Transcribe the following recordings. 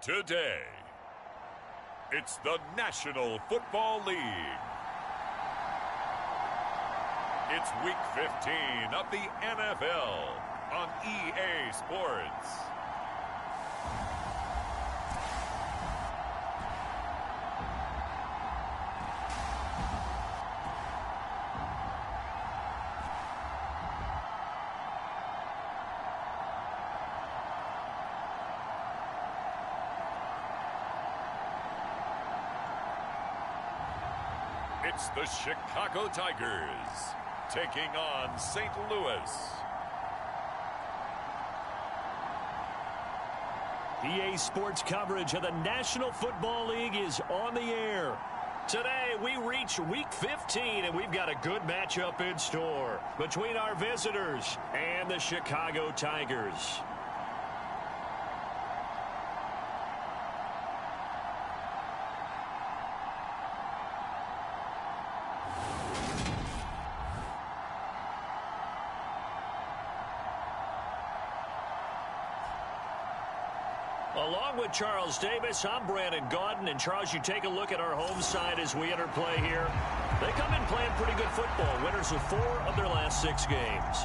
Today, it's the National Football League. It's Week 15 of the NFL on EA Sports. It's the Chicago Tigers taking on St. Louis. EA Sports coverage of the National Football League is on the air. Today, we reach Week 15, and we've got a good matchup in store between our visitors and the Chicago Tigers. Along with Charles Davis, I'm Brandon Gaudin. And Charles, you take a look at our home side as we enter play here. They come in playing pretty good football. Winners of 4 of their last 6 games.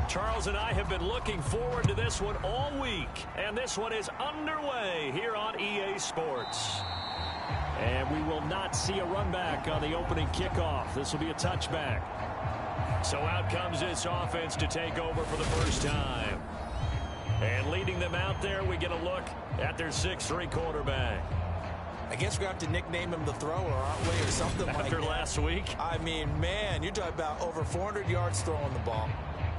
Charles and I have been looking forward to this one all week. And this one is underway here on EA Sports. And we will not see a run back on the opening kickoff. This will be a touchback. So out comes this offense to take over for the first time. And leading them out there, we get a look at their 6'3" quarterback. I guess we're going to have to nickname him the thrower, aren't we, or something like that. After last week? I mean, man, you're talking about over 400 yards throwing the ball.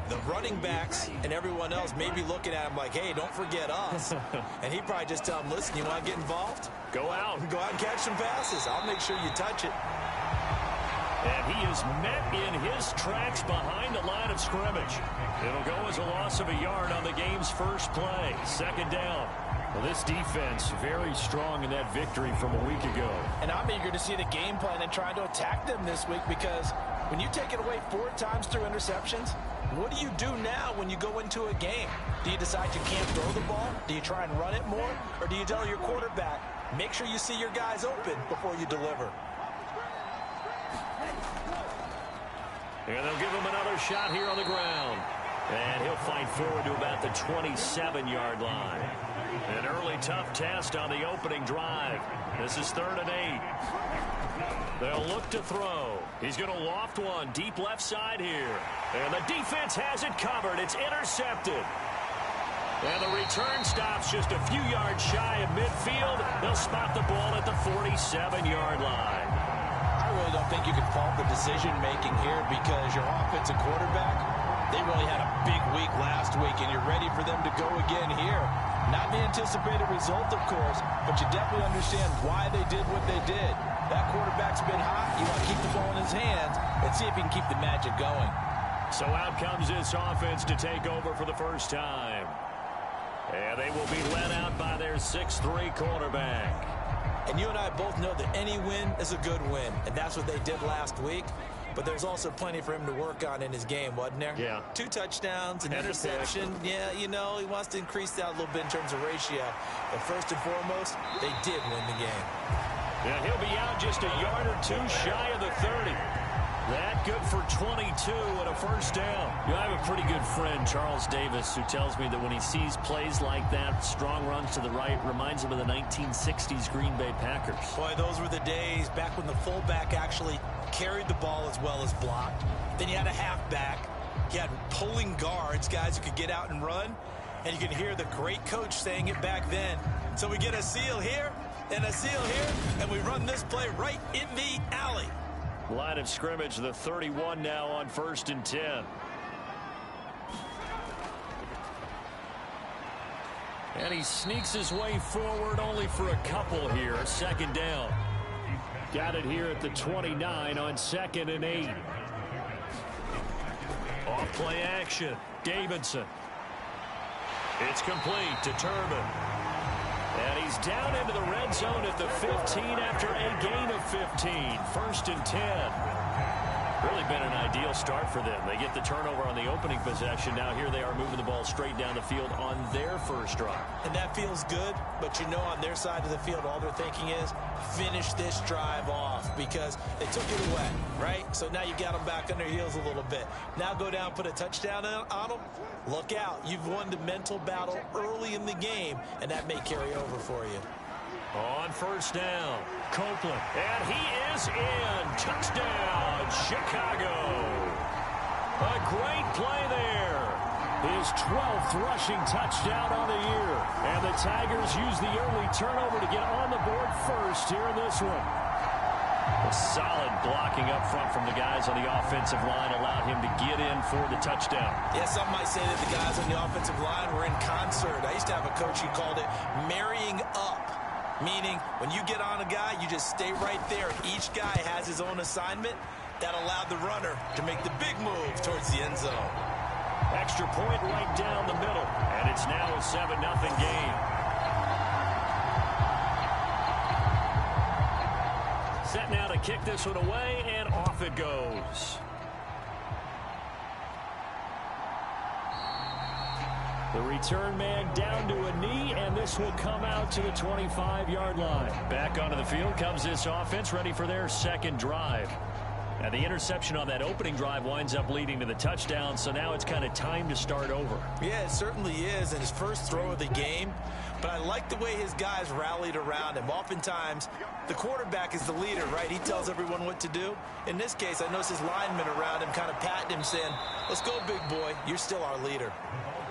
The running backs and everyone else may be looking at him like, hey, don't forget us. And he probably just tell them, listen, you want to get involved? Go out. Go out and catch some passes. I'll make sure you touch it. And he is met in his tracks behind the line of scrimmage. It'll go as a loss of a yard on the game's first play. Second down. Well, this defense very strong in that victory from a week ago. And I'm eager to see the game plan and try to attack them this week, because when you take it away 4 times through interceptions, what do you do now when you go into a game? Do you decide you can't throw the ball? Do you try and run it more? Or do you tell your quarterback, make sure you see your guys open before you deliver? And they'll give him another shot here on the ground. And he'll fight forward to about the 27-yard line. An early tough test on the opening drive. This is 3rd and 8. They'll look to throw. He's going to loft one deep left side here. And the defense has it covered. It's intercepted. And the return stops just a few yards shy of midfield. They'll spot the ball at the 47-yard line. I really don't think you can fault the decision-making here, because your offensive quarterback, they really had a big week last week, and you're ready for them to go again here. Not the anticipated result, of course, but you definitely understand why they did what they did. That quarterback's been hot. You want to keep the ball in his hands and see if he can keep the magic going. So out comes this offense to take over for the first time. And they will be led out by their 6'3" quarterback. And you and I both know that any win is a good win, and that's what they did last week. But there's also plenty for him to work on in his game, wasn't there? Yeah. 2 touchdowns, an interception. Yeah, you know, he wants to increase that a little bit in terms of ratio. But first and foremost, they did win the game. Yeah, he'll be out just a yard or 2 shy of the 30. That good for 22 and a first down. You know, I have a pretty good friend, Charles Davis, who tells me that when he sees plays like that, strong runs to the right, reminds him of the 1960s Green Bay Packers. Boy, those were the days back when the fullback actually carried the ball as well as blocked. Then you had a halfback. You had pulling guards, guys who could get out and run. And you can hear the great coach saying it back then. So we get a seal here and a seal here, and we run this play right in the alley. Line of scrimmage, the 31 now on 1st and 10. And he sneaks his way forward only for a couple here. 2nd down. Got it here at the 29 on 2nd and 8. Off play action. Davidson. It's complete to Turbin. And he's down into the red zone at the 15 after a gain of 15. 1st and 10. Really been an ideal start for them. They get the turnover on the opening possession. Now here they are moving the ball straight down the field on their first drive. And that feels good, but you know on their side of the field all they're thinking is finish this drive off because they took it away, right? So now you got them back on their heels a little bit. Now go down, put a touchdown on them. Look out. You've won the mental battle early in the game, and that may carry over for you. On 1st down, Copeland. And he is in. Touchdown, Chicago. A great play there. His 12th rushing touchdown on the year. And the Tigers use the early turnover to get on the board first here in this one. A solid blocking up front from the guys on the offensive line allowed him to get in for the touchdown. Yeah, some might say that the guys on the offensive line were in concert. I used to have a coach who called it marrying up. Meaning, when you get on a guy, you just stay right there. Each guy has his own assignment. That allowed the runner to make the big move towards the end zone. Extra point right down the middle. And it's now a 7-0 game. Set now to kick this one away, and off it goes. The return man down to a knee, and this will come out to the 25-yard line. Back onto the field comes this offense, ready for their second drive. Now, the interception on that opening drive winds up leading to the touchdown, so now it's kind of time to start over. Yeah, it certainly is, and his first throw of the game. But I like the way his guys rallied around him. Oftentimes, the quarterback is the leader, right? He tells everyone what to do. In this case, I noticed his linemen around him kind of patting him, saying, let's go, big boy. You're still our leader.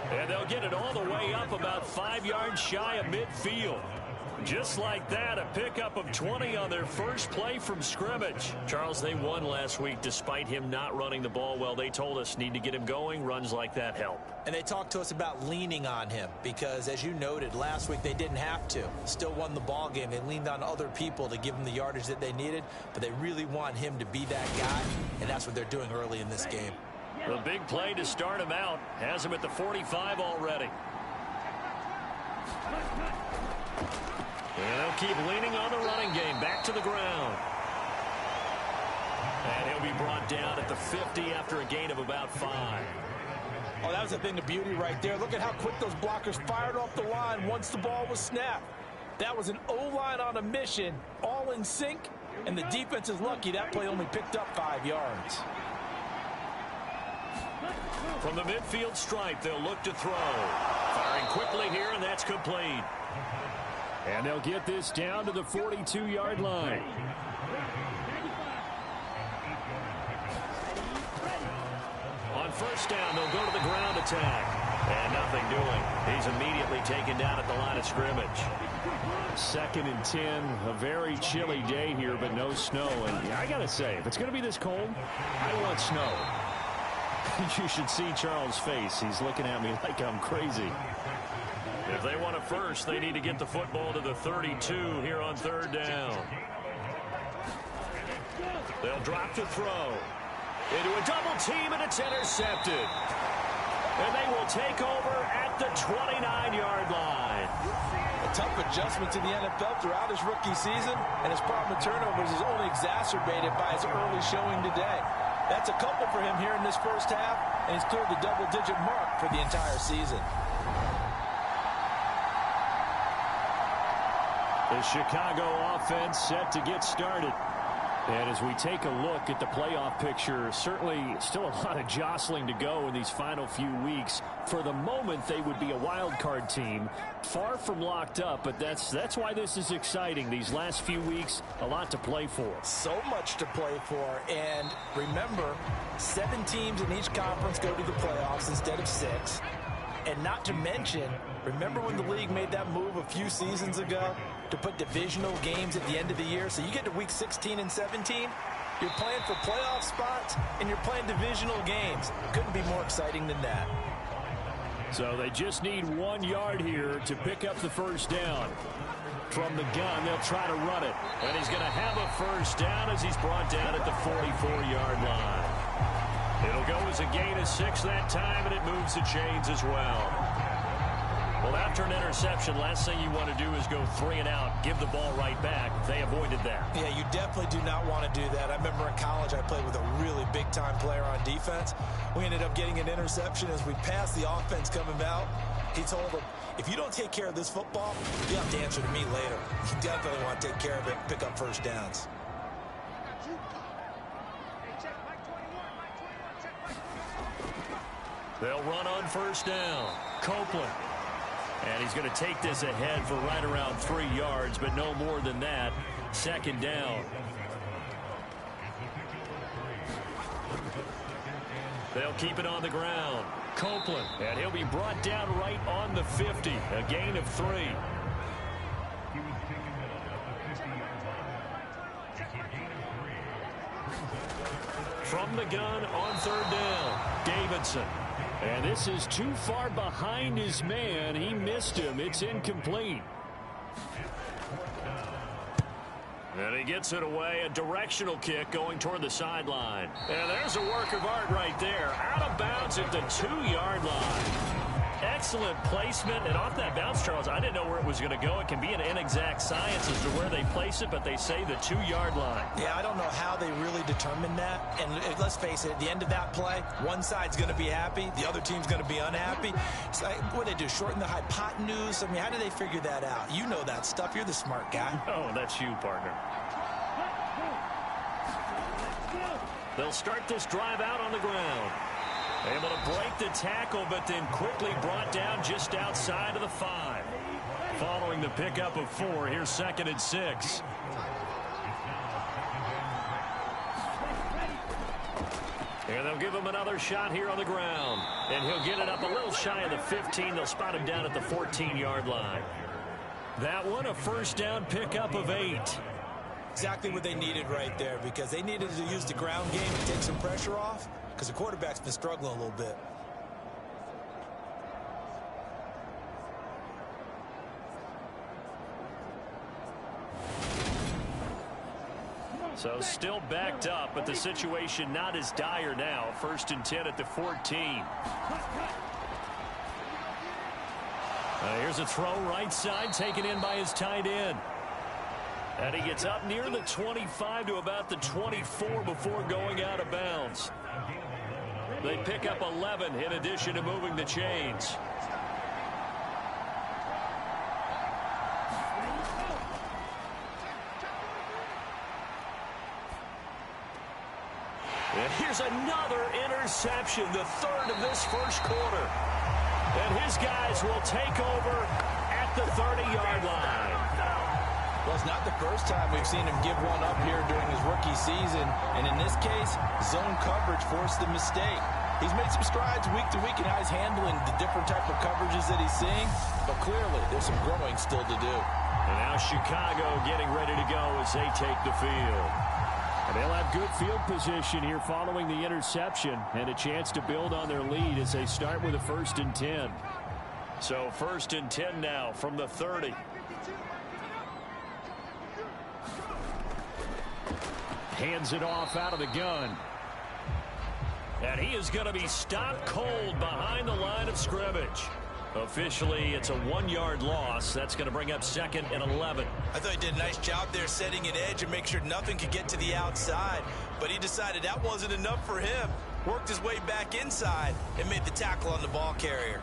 And they'll get it all the way up about 5 yards shy of midfield. Just like that, a pickup of 20 on their first play from scrimmage. Charles, they won last week despite him not running the ball well. They told us need to get him going. Runs like that help. And they talked to us about leaning on him because, as you noted, last week they didn't have to. Still won the ball game. They leaned on other people to give them the yardage that they needed, but they really want him to be that guy, and that's what they're doing early in this game. The big play to start him out has him at the 45 already. And they'll keep leaning on the running game. Back to the ground. And he'll be brought down at the 50 after a gain of about 5. Oh, that was a thing of beauty right there. Look at how quick those blockers fired off the line once the ball was snapped. That was an O-line on a mission, all in sync, and the defense is lucky that play only picked up 5 yards. From the midfield stripe, they'll look to throw. Firing quickly here, and that's complete. And they'll get this down to the 42-yard line. On 1st down, they'll go to the ground attack. And nothing doing. He's immediately taken down at the line of scrimmage. 2nd and 10, a very chilly day here, but no snow. And I got to say, if it's going to be this cold, I want snow. You should see Charles' face. He's looking at me like I'm crazy. If they want a first, they need to get the football to the 32 here on 3rd down. They'll drop to throw. Into a double team, and it's intercepted. And they will take over at the 29-yard line. A tough adjustment to the NFL throughout his rookie season, and his problem with turnovers is only exacerbated by his early showing today. That's a couple for him here in this first half, and he's cleared the double-digit mark for the entire season. The Chicago offense set to get started. And as we take a look at the playoff picture, certainly still a lot of jostling to go in these final few weeks. For the moment, they would be a wild card team, far from locked up, but that's why this is exciting. These last few weeks, a lot to play for. So much to play for, and remember, 7 teams in each conference go to the playoffs instead of 6. And not to mention, remember when the league made that move a few seasons ago to put divisional games at the end of the year? So you get to week 16 and 17, you're playing for playoff spots, and you're playing divisional games. Couldn't be more exciting than that. So they just need 1 yard here to pick up the first down. From the gun, they'll try to run it. And he's going to have a first down as he's brought down at the 44-yard line. It'll go as a gain of 6 that time, and it moves the chains as well. Well, after an interception, last thing you want to do is go 3 and out, give the ball right back. They avoided that. Yeah, you definitely do not want to do that. I remember in college I played with a really big-time player on defense. We ended up getting an interception as we passed the offense coming out. He told him, if you don't take care of this football, you have to answer to me later. You definitely want to take care of it, pick up first downs. They'll run on first down. Copeland. And he's going to take this ahead for right around 3 yards, but no more than that. Second down. They'll keep it on the ground. Copeland. And he'll be brought down right on the 50. A gain of 3. From the gun on third down. Davidson. And this is too far behind his man. He missed him. It's incomplete. And he gets it away. A directional kick going toward the sideline. And there's a work of art right there. Out of bounds at the 2-yard line. Excellent placement. And off that bounce, Charles, I didn't know where it was going to go. It can be an inexact science as to where they place it, but they say the 2-yard line. Yeah, I don't know how they really determined that. And let's face it, at the end of that play, one side's going to be happy, the other team's going to be unhappy. So what do they do, shorten the hypotenuse? I mean, how do they figure that out? You know that stuff. You're the smart guy. Oh, that's you, partner. They'll start this drive out on the ground. Able to break the tackle, but then quickly brought down just outside of the 5. Following the pickup of 4, here's 2nd and 6. And they'll give him another shot here on the ground. And he'll get it up a little shy of the 15. They'll spot him down at the 14-yard line. That one, a first down pickup of 8. Exactly what they needed right there, because they needed to use the ground game to take some pressure off, because the quarterback's been struggling a little bit. So still backed up, but the situation not as dire now. 1st and 10 at the 14. Here's a throw right side, taken in by his tight end. And he gets up near the 25 to about the 24 before going out of bounds. They pick up 11 in addition to moving the chains. And here's another interception, the 3rd of this first quarter. And his guys will take over at the 30-yard line. Well, it's not the first time we've seen him give one up here during his rookie season. And in this case, zone coverage forced the mistake. He's made some strides week to week in how he's handling the different type of coverages that he's seeing. But clearly, there's some growing still to do. And now Chicago getting ready to go as they take the field. And they'll have good field position here following the interception and a chance to build on their lead as they start with a 1st and 10. So 1st and 10 now from the 30. Hands it off out of the gun. And he is going to be stopped cold behind the line of scrimmage. Officially, it's a 1-yard loss. That's going to bring up 2nd and 11. I thought he did a nice job there setting an edge and make sure nothing could get to the outside. But he decided that wasn't enough for him. Worked his way back inside and made the tackle on the ball carrier.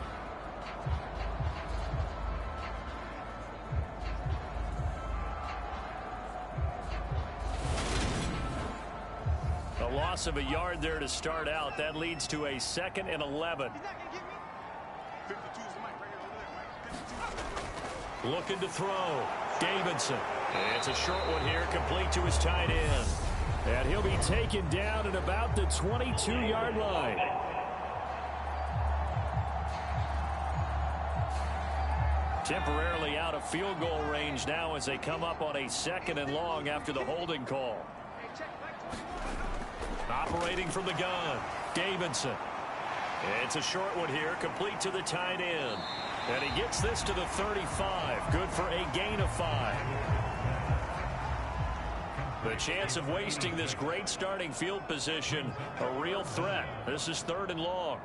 A loss of a yard there to start out. That leads to a 2nd and 11. Looking to throw. Davidson. It's a short one here, complete to his tight end. And he'll be taken down at about the 22-yard line. Temporarily out of field goal range now as they come up on a 2nd and long after the holding call. Operating from the gun, Davidson. It's a short one here, complete to the tight end. And he gets this to the 35, good for a gain of 5. The chance of wasting this great starting field position, a real threat. This is 3rd and long.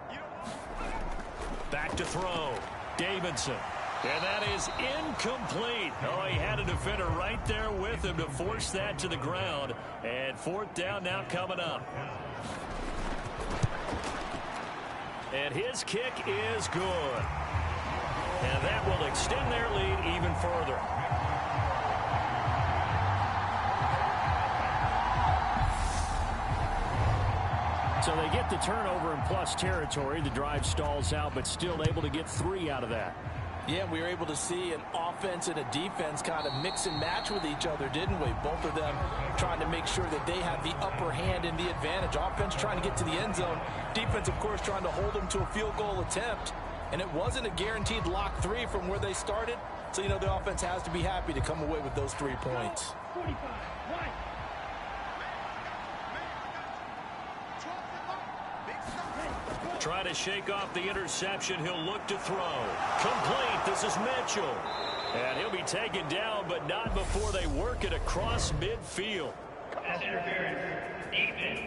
Back to throw, Davidson. And that is incomplete. Oh, he had a defender right there with him to force that to the ground. And fourth down now coming up. And his kick is good. And that will extend their lead even further. So they get the turnover in plus territory. The drive stalls out, but still able to get 3 out of that. Yeah, we were able to see an offense and a defense kind of mix and match with each other, didn't we? Both of them trying to make sure that they have the upper hand and the advantage. Offense trying to get to the end zone. Defense, of course, trying to hold them to a field goal attempt. And it wasn't a guaranteed lock 3 from where they started. So, you know, the offense has to be happy to come away with those 3 points. Try to shake off the interception. He'll look to throw. Complete. This is Mitchell. And he'll be taken down, but not before they work it across midfield. Pass interference. Defense.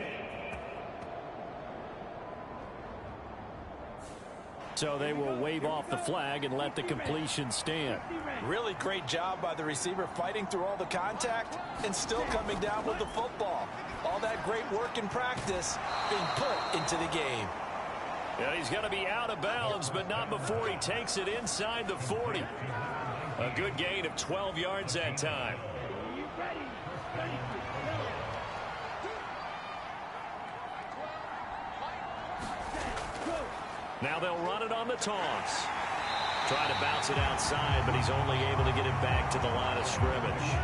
So they will wave off the flag and let the completion stand. Really great job by the receiver fighting through all the contact and still coming down with the football. All that great work in practice being put into the game. Yeah, he's going to be out of bounds, but not before he takes it inside the 40. A good gain of 12 yards that time. Now they'll run it on the toss. Try to bounce it outside, but he's only able to get it back to the line of scrimmage.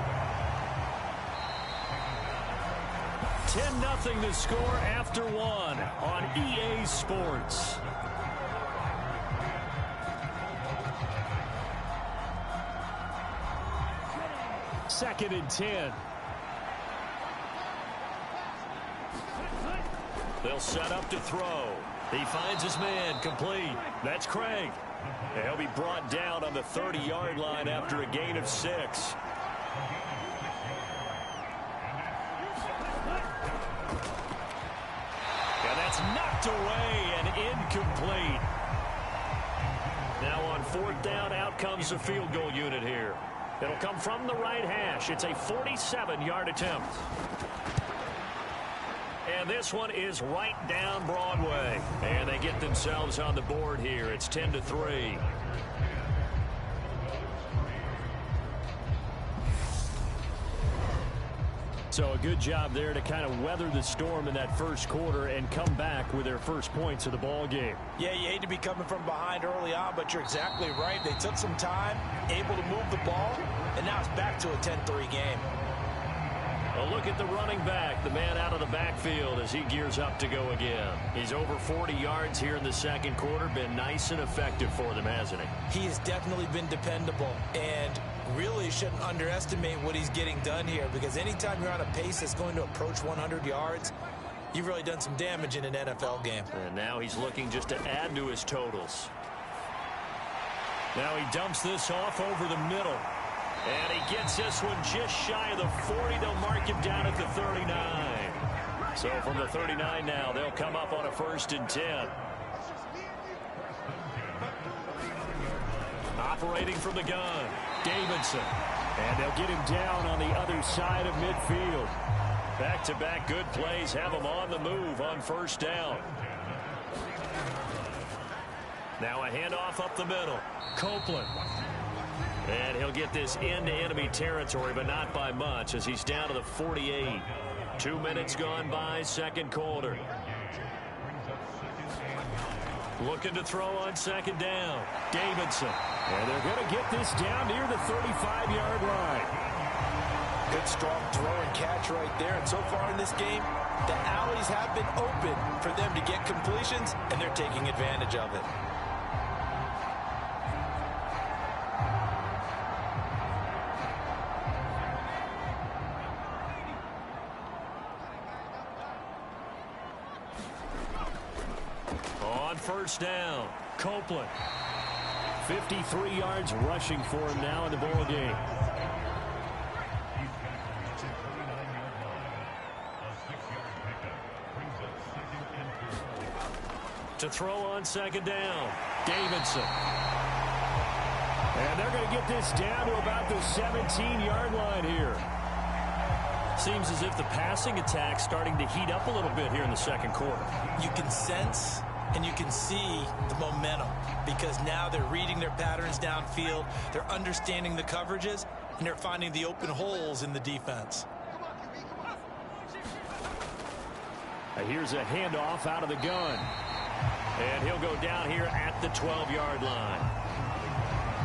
10-0 the score after 1 on EA Sports. Second and 10. They'll set up to throw. He finds his man, complete. That's Craig. And he'll be brought down on the 30-yard line after a gain of 6. And that's knocked away and incomplete. Now on fourth down, out comes the field goal unit here. It'll come from the right hash. It's a 47-yard attempt. And this one is right down Broadway. And they get themselves on the board here. It's 10-3. So a good job there to kind of weather the storm in that first quarter and come back with their first points of the ball game. Yeah, you hate to be coming from behind early on, but you're exactly right. They took some time, able to move the ball, and now it's back to a 10-3 game. A look at the running back, the man out of the backfield as he gears up to go again. He's over 40 yards here in the second quarter. Been nice and effective for them, hasn't he? He has definitely been dependable, and really shouldn't underestimate what he's getting done here, because anytime you're on a pace that's going to approach 100 yards, you've really done some damage in an NFL game. And now he's looking just to add to his totals. Now he dumps this off over the middle. And he gets this one just shy of the 40. They'll mark him down at the 39. So from the 39 now, they'll come up on a 1st and 10. Operating from the gun, Davidson. And they'll get him down on the other side of midfield. Back-to-back good plays have him on the move on 1st down. Now a handoff up the middle. Copeland. And he'll get this into enemy territory, but not by much as he's down to the 48. 2 minutes gone by, second quarter. Looking to throw on 2nd down. Davidson. And they're going to get this down near the 35-yard line. Good strong throw and catch right there. And so far in this game, the alleys have been open for them to get completions, and they're taking advantage of it. On 1st down, Copeland. 53 yards rushing for him now in the ball game. To throw on 2nd down, Davidson. And they're going to get this down to about the 17-yard line here. Seems as if the passing attack's starting to heat up a little bit here in the second quarter. You can sense and you can see the momentum because now they're reading their patterns downfield, they're understanding the coverages, and they're finding the open holes in the defense. Here's a handoff out of the gun. And he'll go down here at the 12-yard line.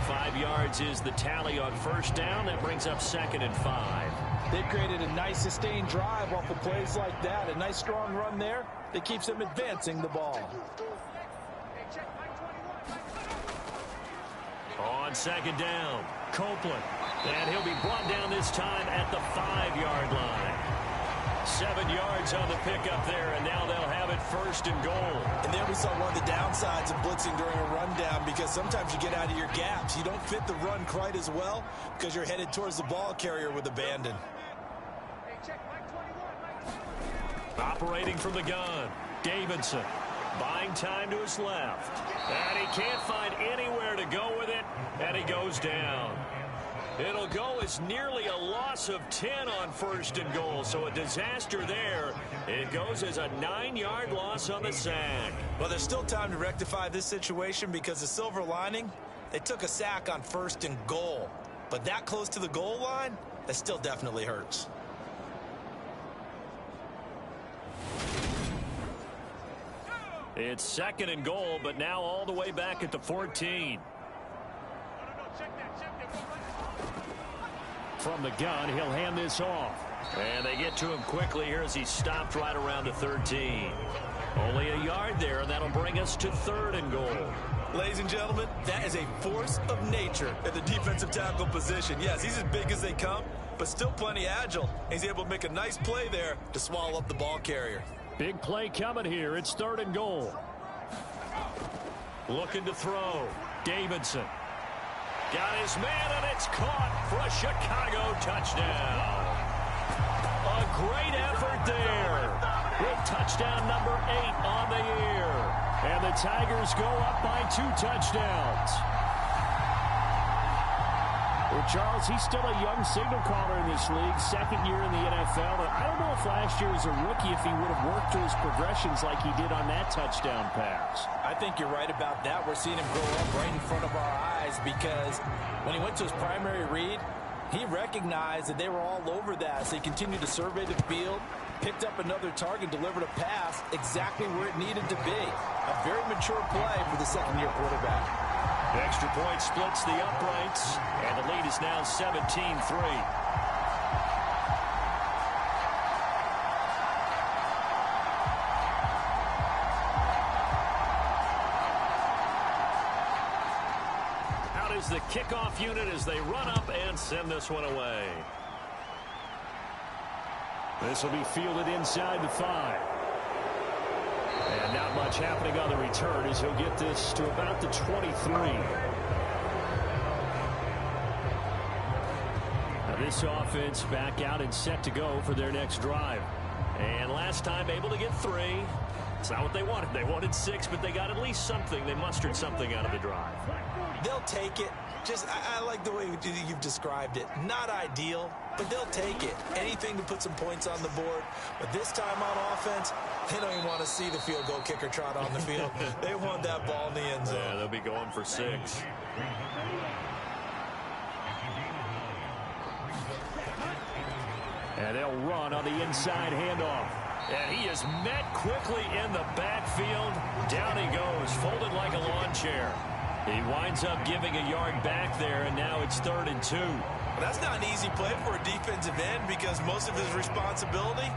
5 yards is the tally on first down. That brings up 2nd and 5. They've created a nice sustained drive off of plays like that. A nice strong run there that keeps them advancing the ball. On 2nd down, Copeland. And he'll be brought down this time at the 5-yard line. 7 yards on the pickup there, and now they'll have it 1st and goal. And there we saw one of the downsides of blitzing during a rundown because sometimes you get out of your gaps. You don't fit the run quite as well because you're headed towards the ball carrier with abandon. Operating from the gun, Davidson. Buying time to his left. And he can't find anywhere to go with it, and he goes down. It'll go as nearly a loss of 10 on 1st and goal, so a disaster there. It goes as a 9-yard loss on the sack. Well, there's still time to rectify this situation because the silver lining, they took a sack on 1st and goal. But that close to the goal line, that still definitely hurts. It's 2nd and goal, but now all the way back at the 14. From the gun, he'll hand this off. And they get to him quickly here as he stopped right around the 13. Only a yard there, and that'll bring us to 3rd and goal. Ladies and gentlemen, that is a force of nature at the defensive tackle position. Yes, he's as big as they come, but still plenty agile. He's able to make a nice play there to swallow up the ball carrier. Big play coming here. It's 3rd and goal. Looking to throw. Davidson. Got his man, and it's caught for a Chicago touchdown. A great effort there with touchdown number 8 on the year. And the Tigers go up by 2 touchdowns. Well, Charles, he's still a young signal caller in this league, 2nd year in the NFL. And I don't know if last year as a rookie if he would have worked through his progressions like he did on that touchdown pass. I think you're right about that. We're seeing him grow up right in front of our eyes because when he went to his primary read, he recognized that they were all over that. So he continued to survey the field, picked up another target, delivered a pass exactly where it needed to be. A very mature play for the 2nd-year quarterback. Extra point splits the uprights, and the lead is now 17-3. Out is the kickoff unit as they run up and send this one away. This will be fielded inside the 5. And not much happening on the return as he'll get this to about the 23. Now this offense back out and set to go for their next drive. And last time able to get 3. It's not what they wanted. They wanted 6, but they got at least something. They mustered something out of the drive. They'll take it. Just, I like the way you've described it. Not ideal, but they'll take it. Anything to put some points on the board. But this time on offense, they don't even want to see the field goal kicker trot on the field. They want that ball in the end zone. Yeah, they'll be going for 6. And they'll run on the inside handoff. And he is met quickly in the backfield. Down he goes, folded like a lawn chair. He winds up giving a yard back there, and now it's 3rd and 2. Well, that's not an easy play for a defensive end because most of his responsibility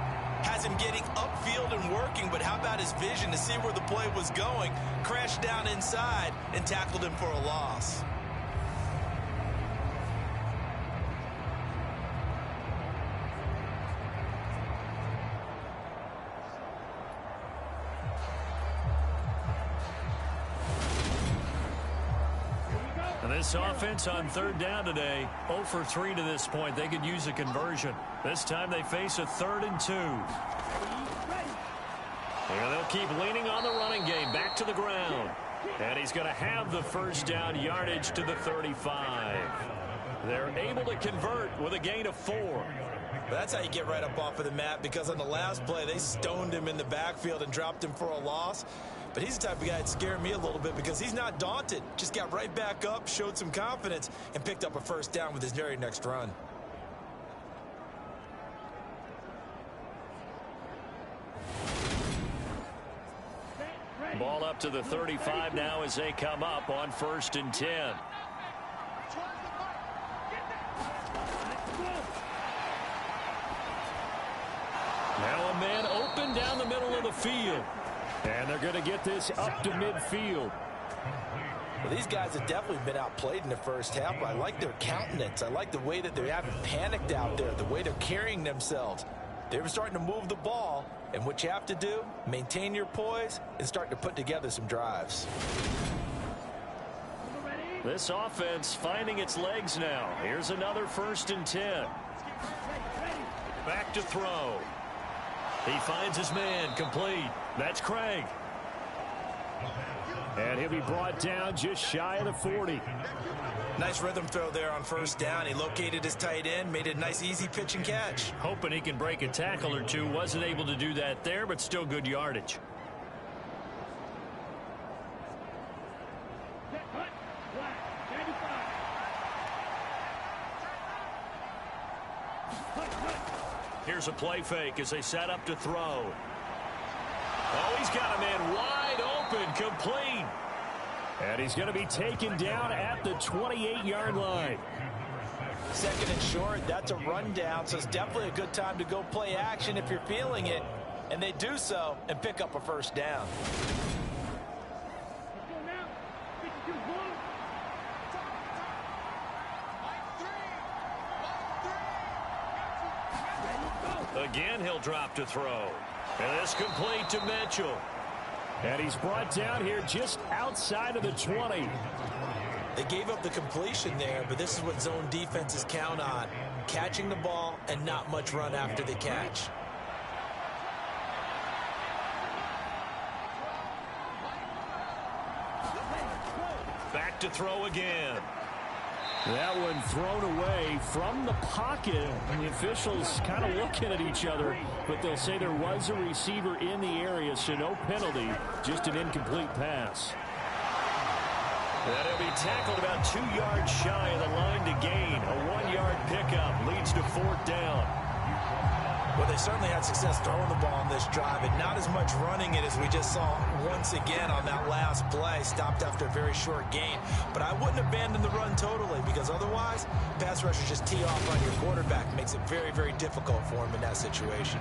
has him getting upfield and working, but how about his vision to see where the play was going, crashed down inside, and tackled him for a loss. This offense on 3rd down today, 0 for 3 to this point. They could use a conversion. This time they face a 3rd and 2. And they'll keep leaning on the running game. Back to the ground. And he's going to have the first down yardage to the 35. They're able to convert with a gain of 4. That's how you get right up off of the mat, because on the last play, they stoned him in the backfield and dropped him for a loss. But he's the type of guy that scared me a little bit because he's not daunted. Just got right back up, showed some confidence, and picked up a first down with his very next run. Ball up to the 35 now as they come up on 1st and 10. Now a man open down the middle of the field. And they're going to get this up to midfield. Well, these guys have definitely been outplayed in the first half. I like their countenance. I like the way that they haven't panicked out there, the way they're carrying themselves. They were starting to move the ball, and what you have to do, maintain your poise and start to put together some drives. This offense finding its legs now. Here's another 1st and 10. Back to throw. He finds his man, complete. That's Craig. And he'll be brought down just shy of the 40. Nice rhythm throw there on 1st down. He located his tight end, made a nice easy pitch and catch. Hoping he can break a tackle or two. Wasn't able to do that there, but still good yardage. Here's a play fake as they set up to throw. Oh, he's got a man wide open, complete. And he's going to be taken down at the 28-yard line. 2nd and short, that's a rundown, so it's definitely a good time to go play action if you're feeling it. And they do so and pick up a first down. Again, he'll drop to throw. And it's complete to Mitchell. And he's brought down here just outside of the 20. They gave up the completion there, but this is what zone defenses count on. Catching the ball and not much run after the catch. Back to throw again. That one thrown away from the pocket. And the officials kind of looking at each other, but they'll say there was a receiver in the area, so no penalty, just an incomplete pass. That'll be tackled about 2 yards shy of the line to gain. A 1-yard pickup leads to 4th down. Well, they certainly had success throwing the ball on this drive, and not as much running it as we just saw once again on that last play. Stopped after a very short gain. But I wouldn't abandon the run totally, because otherwise, pass rushers just tee off on your quarterback. Makes it very, very difficult for him in that situation.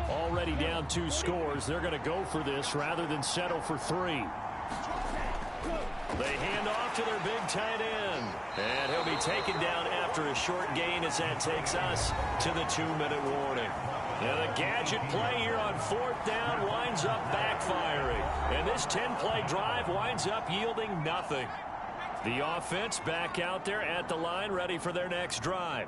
Already down 2 scores. They're going to go for this rather than settle for 3. They hand off to their big tight end. And he'll be taken down after a short gain as that takes us to the 2-minute warning. And the gadget play here on 4th down winds up backfiring. And this 10-play drive winds up yielding nothing. The offense back out there at the line, ready for their next drive.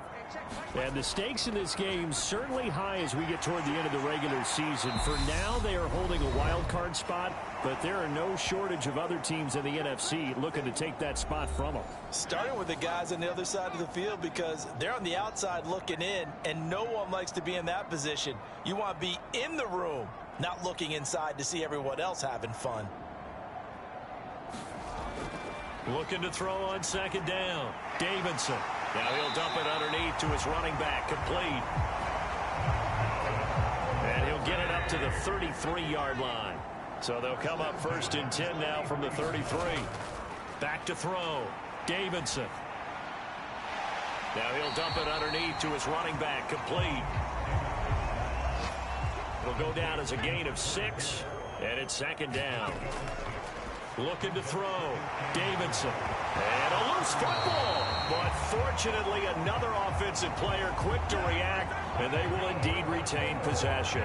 And the stakes in this game certainly high as we get toward the end of the regular season. For now, they are holding a wild card spot, but there are no shortage of other teams in the NFC looking to take that spot from them. Starting with the guys on the other side of the field, because they're on the outside looking in, and no one likes to be in that position. You want to be in the room, not looking inside to see everyone else having fun. Looking to throw on 2nd down. Davidson. Now he'll dump it underneath to his running back. Complete. And he'll get it up to the 33-yard line. So they'll come up 1st and 10 now from the 33. Back to throw. Davidson. Now he'll dump it underneath to his running back. Complete. It'll go down as a gain of 6. And it's 2nd down. Looking to throw. Davidson. And a loose football. But fortunately, another offensive player quick to react, and they will indeed retain possession.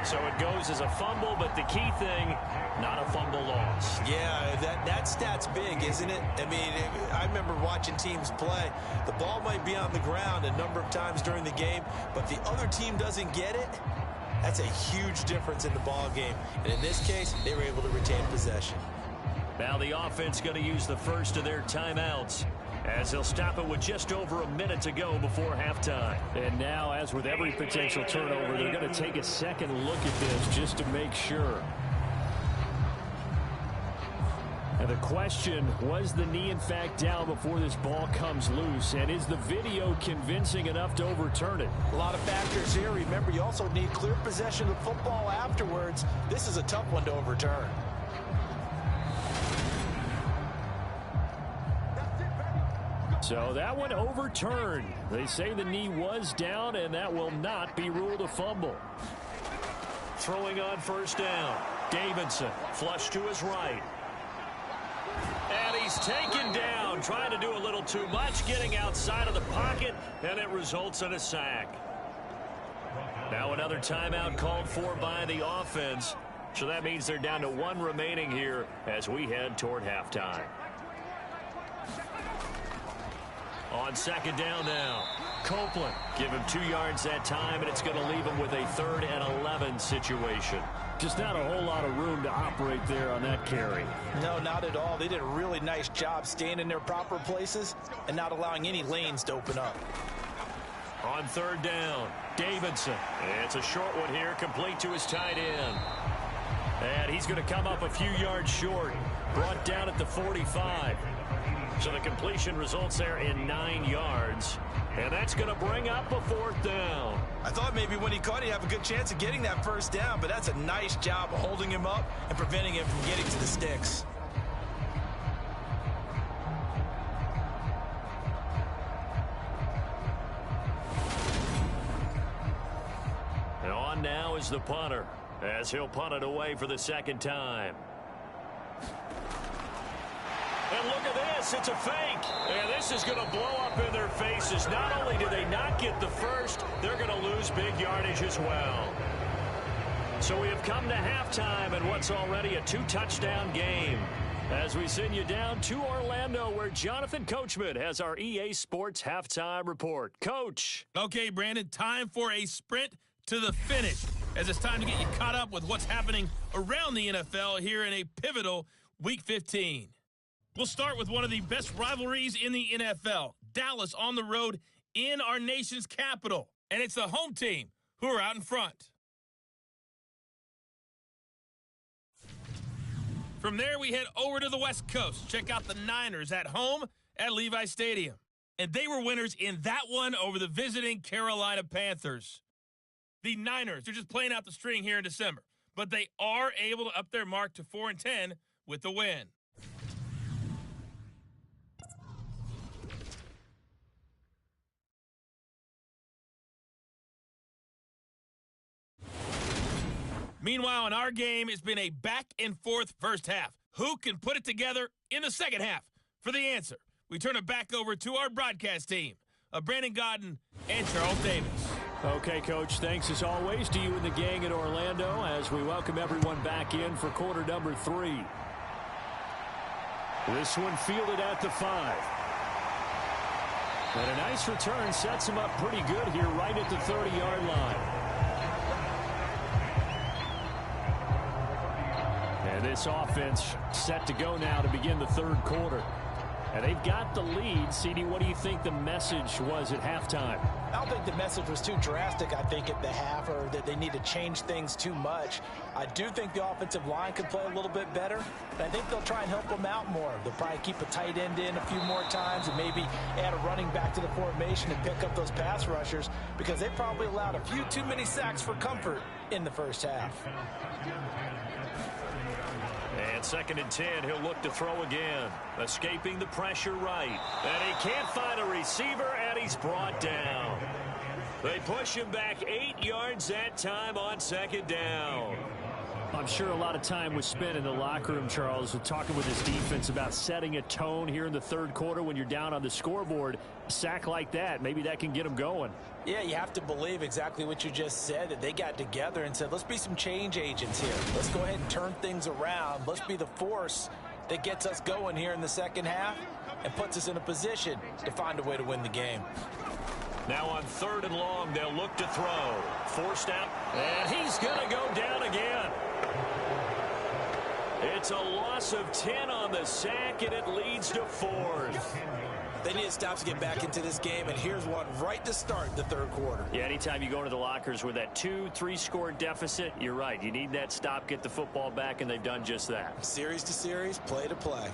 So it goes as a fumble, but the key thing, not a fumble loss. Yeah, that stat's big, isn't it? I mean, I remember watching teams play. The ball might be on the ground a number of times during the game, but the other team doesn't get it. That's a huge difference in the ball game. And in this case, they were able to retain possession. Now the offense going to use the first of their timeouts, as they'll stop it with just over a minute to go before halftime. And now, as with every potential turnover, they're going to take a second look at this just to make sure. And the question, was the knee in fact down before this ball comes loose? And is the video convincing enough to overturn it? A lot of factors here. Remember, you also need clear possession of the football afterwards. This is a tough one to overturn. So that one overturned. They say the knee was down, and that will not be ruled a fumble. Throwing on first down. Davidson, flush to his right. And he's taken down, trying to do a little too much, getting outside of the pocket, and it results in a sack. Now another timeout called for by the offense. So that means they're down to one remaining here as we head toward halftime. On second down now, Copeland. Give him 2 yards that time, and it's going to leave him with a 3rd and 11 situation. Just not a whole lot of room to operate there on that carry. No, not at all. They did a really nice job staying in their proper places and not allowing any lanes to open up. On third down, Davidson. It's a short one here, complete to his tight end. And he's going to come up a few yards short. Brought down at the 45. So the completion results there in 9 yards. And that's going to bring up a 4th down. I thought maybe when he caught it, he'd have a good chance of getting that first down, but that's a nice job of holding him up and preventing him from getting to the sticks. And on now is the punter, as he'll punt it away for the second time. And look at this, it's a fake. And this is going to blow up in their faces. Not only do they not get the first, they're going to lose big yardage as well. So we have come to halftime in what's already a 2-touchdown game, as we send you down to Orlando, where Jonathan Coachman has our EA Sports halftime report. Coach. Okay, Brandon, time for a sprint to the finish, as it's time to get you caught up with what's happening around the NFL here in a pivotal Week 15. We'll start with one of the best rivalries in the NFL. Dallas on the road in our nation's capital. And it's the home team who are out in front. From there, we head over to the West Coast. Check out the Niners at home at Levi Stadium. And they were winners in that one over the visiting Carolina Panthers. The Niners, they're just playing out the string here in December. But they are able to up their mark to 4-10 with the win. Meanwhile, in our game, it's been a back-and-forth first half. Who can put it together in the second half? For the answer, we turn it back over to our broadcast team of Brandon Godden and Charles Davis. Okay, Coach, thanks as always to you and the gang in Orlando as we welcome everyone back in for quarter number 3. This one fielded at the 5. And a nice return sets him up pretty good here right at the 30-yard line. And this offense set to go now to begin the third quarter. And they've got the lead. CD, what do you think the message was at halftime? I don't think the message was too drastic, I think, at the half, or that they need to change things too much. I do think the offensive line could play a little bit better, and I think they'll try and help them out more. They'll probably keep a tight end in a few more times and maybe add a running back to the formation and pick up those pass rushers, because they probably allowed a few too many sacks for comfort in the first half. And 2nd and 10, he'll look to throw again. Escaping the pressure right. And he can't find a receiver, and he's brought down. They push him back 8 yards that time on 2nd down. I'm sure a lot of time was spent in the locker room, Charles, with talking with his defense about setting a tone here in the third quarter when you're down on the scoreboard. A sack like that, maybe that can get them going. Yeah, you have to believe exactly what you just said, that they got together and said, let's be some change agents here. Let's go ahead and turn things around. Let's be the force that gets us going here in the second half and puts us in a position to find a way to win the game. Now on 3rd and long, they'll look to throw. Forced out, and he's going to go down again. It's a loss of 10 on the sack, and it leads to 4th. They need to stop to get back into this game, and here's one right to start the 3rd quarter. Yeah, anytime you go into the lockers with that 2-3 score deficit, you're right. You need that stop, get the football back, and they've done just that. Series to series, play to play.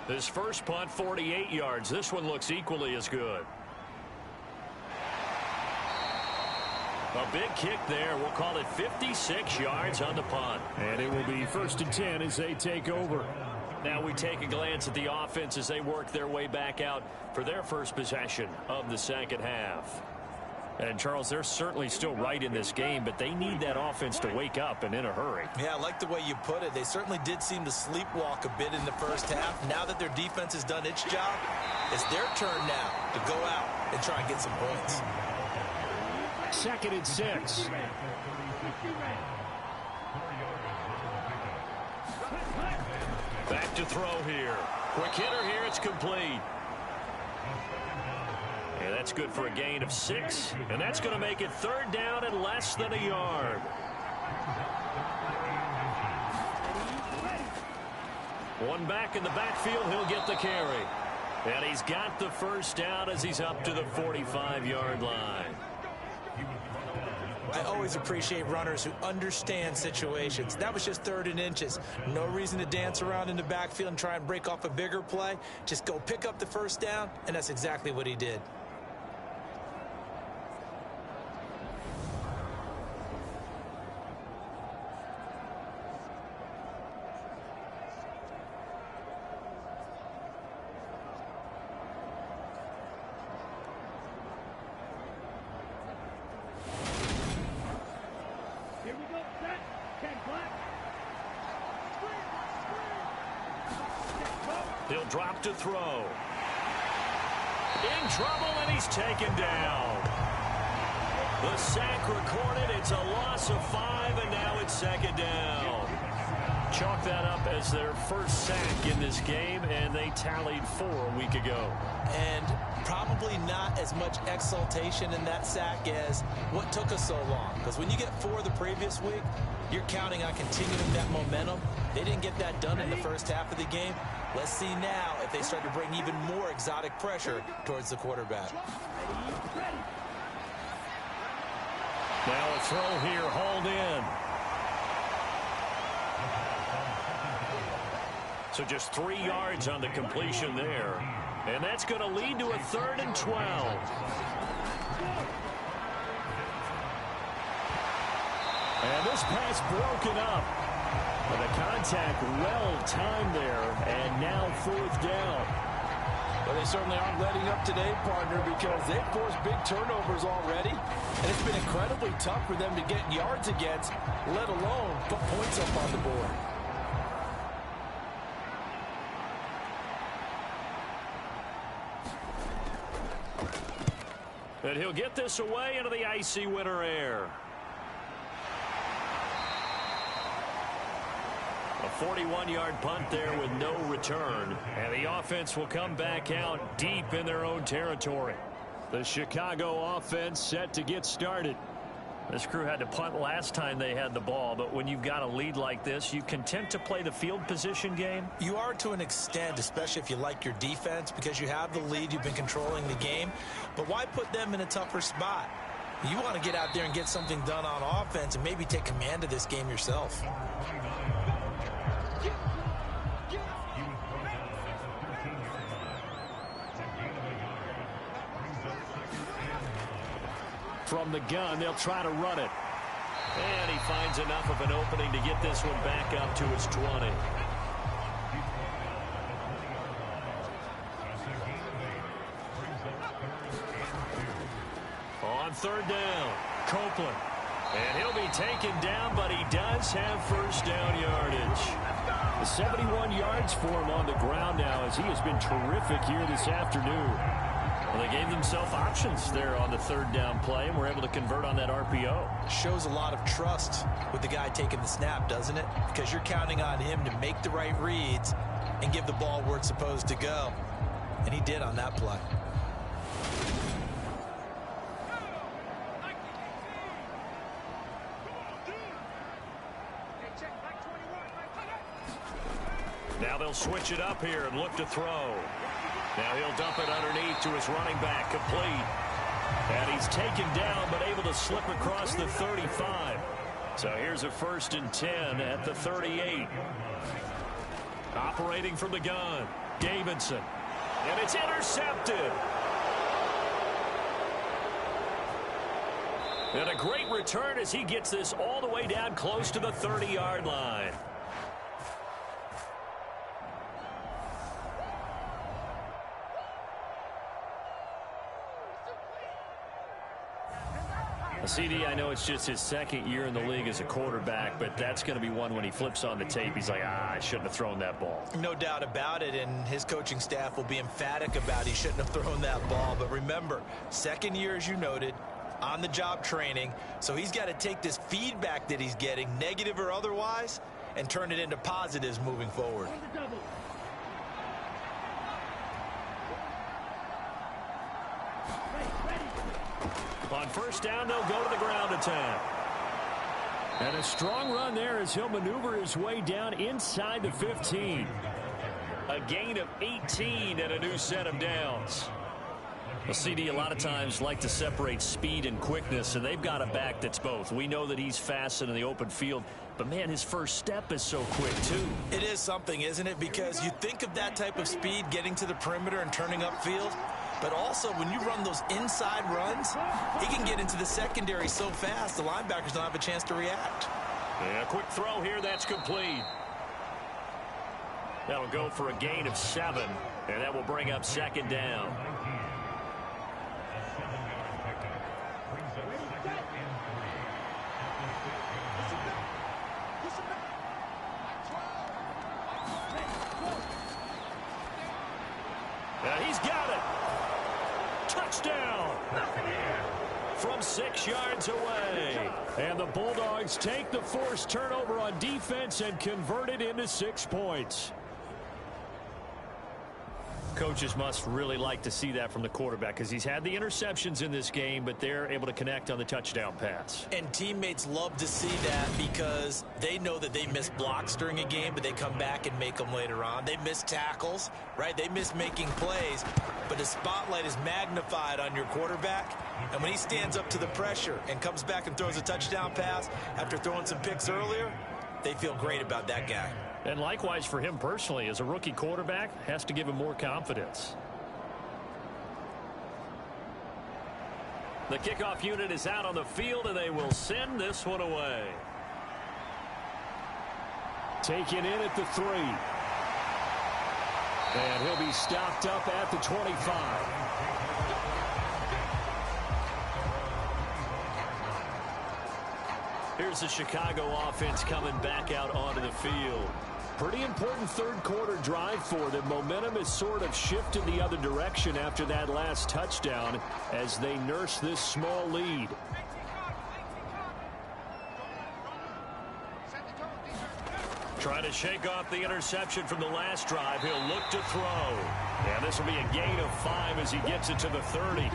His first punt, 48 yards. This one looks equally as good. A big kick there. We'll call it 56 yards on the punt. And it will be 1st and 10 as they take over. Now we take a glance at the offense as they work their way back out for their first possession of the second half. And, Charles, they're certainly still right in this game, but they need that offense to wake up and in a hurry. Yeah, I like the way you put it. They certainly did seem to sleepwalk a bit in the first half. Now that their defense has done its job, it's their turn now to go out and try and get some points. 2nd and 6. Back to throw here. Quick hitter here. It's complete. And that's good for a gain of 6. And that's going to make it 3rd down and less than a yard. One back in the backfield. He'll get the carry. And he's got the first down as he's up to the 45-yard line. I always appreciate runners who understand situations. That was just 3rd and inches. No reason to dance around in the backfield and try and break off a bigger play. Just go pick up the first down, and that's exactly what he did. He'll drop to throw. In trouble, and he's taken down. The sack recorded. It's a loss of 5, and now it's 2nd down. Chalk that up as their first sack in this game, and they tallied 4 a week ago. And probably not as much exultation in that sack as what took us so long. Because when you get 4 the previous week, you're counting on continuing that momentum. They didn't get that done in the first half of the game. Let's see now if they start to bring even more exotic pressure towards the quarterback. Now a throw here, hauled in. So just 3 yards on the completion there. And that's going to lead to a 3rd and 12. And this pass broken up. And the contact well timed there. And now 4th down. Well, they certainly aren't letting up today, partner, because they've forced big turnovers already. And it's been incredibly tough for them to get yards against, let alone put points up on the board. And he'll get this away into the icy winter air. A 41-yard punt there with no return. And the offense will come back out deep in their own territory. The Chicago offense set to get started. This crew had to punt last time they had the ball, but when you've got a lead like this, you content to play the field position game? You are to an extent, especially if you like your defense, because you have the lead, you've been controlling the game. But why put them in a tougher spot? You want to get out there and get something done on offense and maybe take command of this game yourself. From the gun, they'll try to run it. And he finds enough of an opening to get this one back up to his 20. On 3rd down, Copeland. And he'll be taken down, but he does have first down yardage. 71 yards for him on the ground now as he has been terrific here this afternoon. Well, they gave themselves options there on the third down play and were able to convert on that RPO. Shows a lot of trust with the guy taking the snap, doesn't it? Because you're counting on him to make the right reads and give the ball where it's supposed to go. And he did on that play. Now they'll switch it up here and look to throw. Now he'll dump it underneath to his running back, complete. And he's taken down but able to slip across the 35. So here's a 1st and 10 at the 38. Operating from the gun, Davidson. And it's intercepted. And a great return as he gets this all the way down close to the 30-yard line. CD, I know it's just his second year in the league as a quarterback, but that's going to be one when he flips on the tape. He's like, I shouldn't have thrown that ball. No doubt about it, and his coaching staff will be emphatic about he shouldn't have thrown that ball. But remember, second year, as you noted, on-the-job training, so he's got to take this feedback that he's getting, negative or otherwise, and turn it into positives moving forward. On first down, they'll go to the ground attack. And a strong run there as he'll maneuver his way down inside the 15. A gain of 18 and a new set of downs. Well, CD, a lot of times like to separate speed and quickness, and they've got a back that's both. We know that he's fast in the open field, but, man, his first step is so quick, too. It is something, isn't it? Because you think of that type of speed getting to the perimeter and turning upfield, but also when you run those inside runs, he can get into the secondary so fast the linebackers don't have a chance to react. Yeah, quick throw here, that's complete. That'll go for a gain of 7, and that will bring up second down. And he's got it. Touchdown. From 6 yards away. And the Bulldogs take the forced turnover on defense and convert it into 6 points. Coaches must really like to see that from the quarterback because he's had the interceptions in this game, but they're able to connect on the touchdown pass. And teammates love to see that because they know that they miss blocks during a game, but they come back and make them later on. They miss tackles, right? They miss making plays, but the spotlight is magnified on your quarterback. And when he stands up to the pressure and comes back and throws a touchdown pass after throwing some picks earlier, they feel great about that guy. And likewise for him personally, as a rookie quarterback, has to give him more confidence. The kickoff unit is out on the field, and they will send this one away. Taken in at the 3. And he'll be stopped up at the 25. Here's the Chicago offense coming back out onto the field. Pretty important third quarter drive for them. Momentum has sort of shifted the other direction after that last touchdown as they nurse this small lead. Trying to shake off the interception from the last drive. He'll look to throw. And this will be a gain of 5 as he gets it to the 30.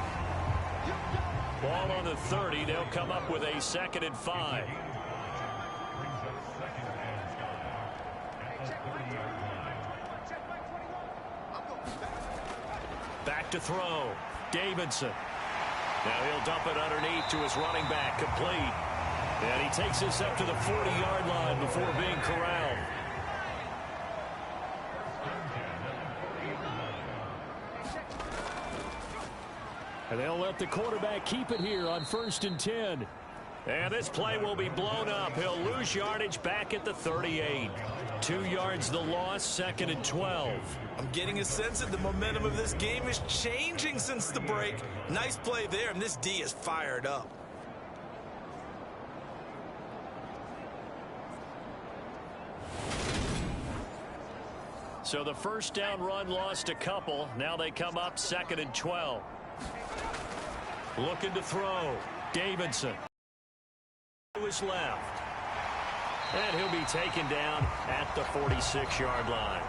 Ball on the 30. They'll come up with a 2nd and 5. Back to throw. Davidson. Now he'll dump it underneath to his running back. Complete. And he takes this up to the 40-yard line before being corralled. And they'll let the quarterback keep it here on 1st and 10. And this play will be blown up. He'll lose yardage back at the 38. 2 yards the loss, 2nd and 12. I'm getting a sense that the momentum of this game is changing since the break. Nice play there, and this D is fired up. So the first down run lost a couple. Now they come up 2nd and 12. Looking to throw. Davidson to his left. And he'll be taken down at the 46-yard line.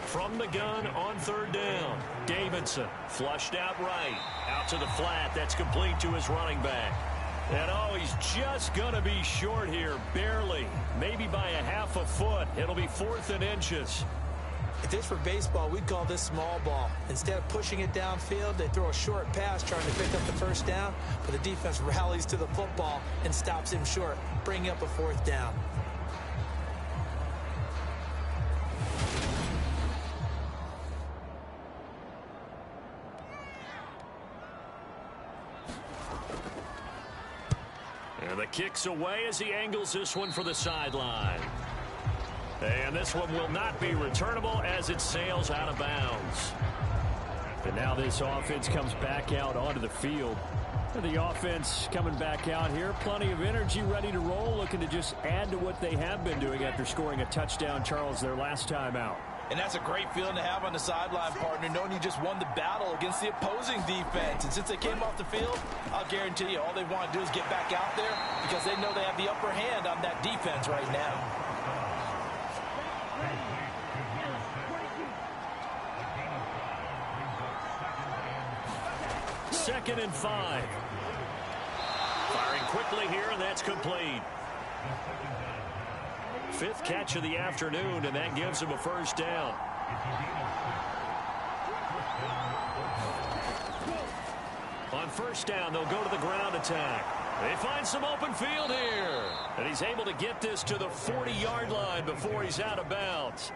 From the gun on third down. Davidson flushed out right. Out to the flat. That's complete to his running back. And oh, he's just going to be short here. Barely. Maybe by a half a foot. It'll be 4th and inches. If this were baseball, we'd call this small ball. Instead of pushing it downfield, they throw a short pass trying to pick up the first down, but the defense rallies to the football and stops him short, bringing up a 4th down. And the kick's away as he angles this one for the sideline. And this one will not be returnable as it sails out of bounds. And now this offense comes back out onto the field. And the offense coming back out here. Plenty of energy, ready to roll, looking to just add to what they have been doing after scoring a touchdown, Charles, their last time out. And that's a great feeling to have on the sideline, partner, knowing you just won the battle against the opposing defense. And since they came off the field, I'll guarantee you all they want to do is get back out there because they know they have the upper hand on that defense right now. 2nd and 5. Firing quickly here, and that's complete. 5th catch of the afternoon, and that gives him a first down. On first down, they'll go to the ground attack. They find some open field here. And he's able to get this to the 40-yard line before he's out of bounds.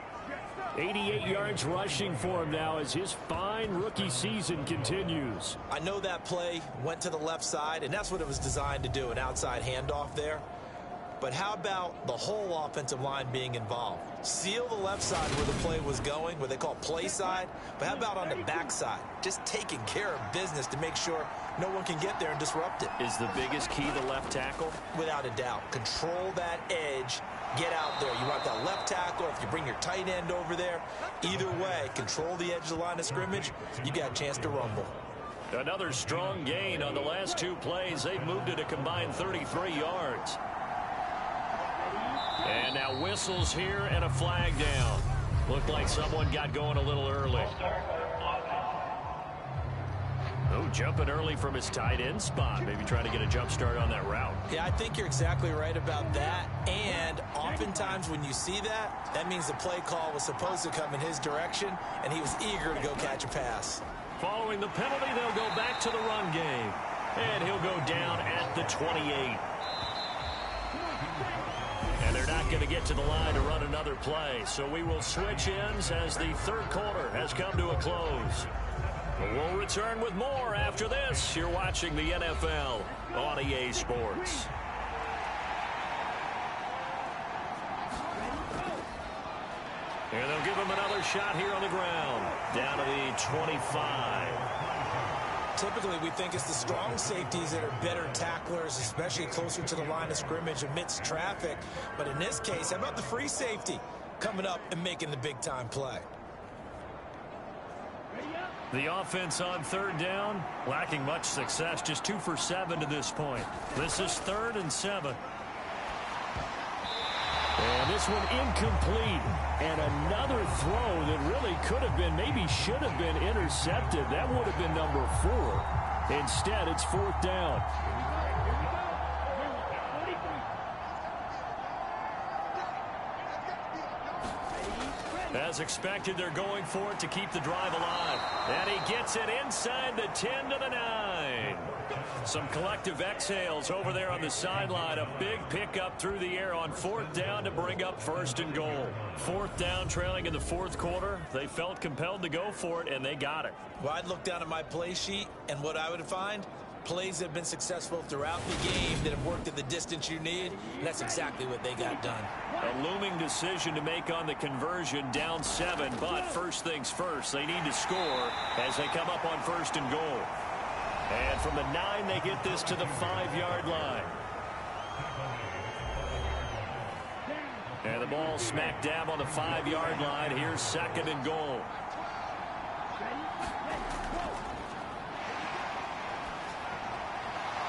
88 yards rushing for him now as his fine rookie season continues. I know that play went to the left side, and that's what it was designed to do, an outside handoff there. But how about the whole offensive line being involved? Seal the left side where the play was going, what they call play side. But how about on the back side? Just taking care of business to make sure no one can get there and disrupt it. Is the biggest key the left tackle? Without a doubt. Control that edge. Get out there. You want that left tackle. If you bring your tight end over there, either way, control the edge of the line of scrimmage. You got a chance to rumble. Another strong gain on the last 2 plays. They've moved it a combined 33 yards. And now whistles here and a flag down. Looked like someone got going a little early. Oh, jumping early from his tight end spot. Maybe trying to get a jump start on that route. Yeah, I think you're exactly right about that. And oftentimes when you see that, that means the play call was supposed to come in his direction, and he was eager to go catch a pass. Following the penalty, they'll go back to the run game. And he'll go down at the 28. And they're not going to get to the line to run another play. So we will switch ends as the 3rd quarter has come to a close. We'll return with more after this. You're watching the NFL on EA Sports. And they'll give him another shot here on the ground. Down to the 25. Typically, we think it's the strong safeties that are better tacklers, especially closer to the line of scrimmage amidst traffic. But in this case, how about the free safety coming up and making the big-time play? The offense on 3rd down, lacking much success, just 2 for 7 to this point. This is 3rd and 7. And this one incomplete. And another throw that really could have been, maybe should have been intercepted. That would have been number 4. Instead, it's 4th down. As expected, they're going for it to keep the drive alive. And he gets it inside the 10 to the 9. Some collective exhales over there on the sideline. A big pickup through the air on 4th down to bring up 1st and goal. 4th down trailing in the 4th quarter. They felt compelled to go for it, and they got it. Well, I'd look down at my play sheet, and what I would find, plays that have been successful throughout the game that have worked at the distance you need, and that's exactly what they got done. A looming decision to make on the conversion, down 7, but first things first, they need to score as they come up on 1st and goal. And from the 9, they get this to the 5-yard line. And the ball smack dab on the 5-yard line. Here's 2nd and goal.